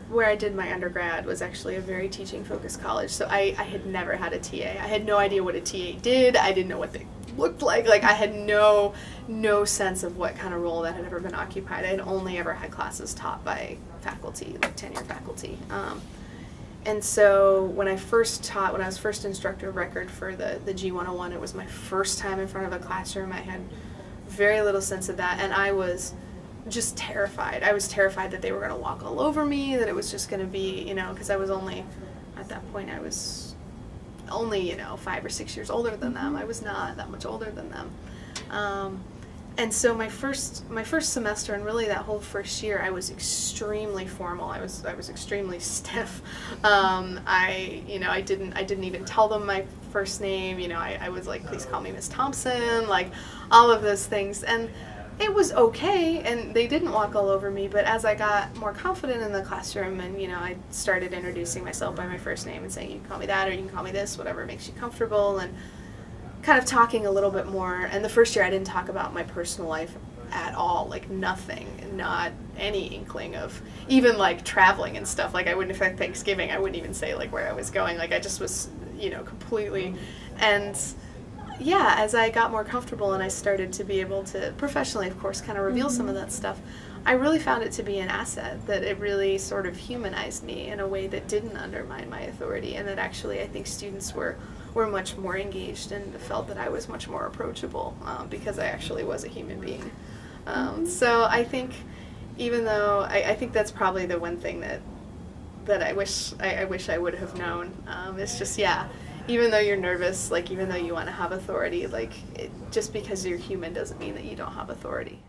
Where I did my undergrad was actually a very teaching-focused college, so I had never had a TA. I had no idea what a TA did. I didn't know what they looked like. Like, I had no sense of what kind of role that had ever been occupied. I had only ever had classes taught by faculty, like tenure faculty. And so when I was first instructor of record for the G101, it was my first time in front of a classroom. I had very little sense of that, and I was just terrified. I was terrified that they were going to walk all over me, that it was just going to be, because I was only, at that point, I was only, 5 or 6 years older than them. I was not that much older than them. And so my first semester, and really that whole first year, I was extremely formal. I was extremely stiff. I didn't even tell them my first name. I was like, please call me Miss Thompson, like all of those things. And it was okay, and they didn't walk all over me, but as I got more confident in the classroom and, I started introducing myself by my first name and saying, you can call me that or you can call me this, whatever makes you comfortable, and kind of talking a little bit more. And the first year I didn't talk about my personal life at all, like nothing, not any inkling of even like traveling and stuff. Like I wouldn't, if at Thanksgiving, I wouldn't even say like where I was going. Like I just was, completely. And yeah, as I got more comfortable and I started to be able to professionally, of course, kind of reveal some of that stuff, I really found it to be an asset, that it really sort of humanized me in a way that didn't undermine my authority, and that actually I think students were much more engaged and felt that I was much more approachable because I actually was a human being. So I think, even though I think that's probably the one thing that I wish I would have known, it's just, yeah, even though you're nervous, like even though you want to have authority, like just because you're human doesn't mean that you don't have authority.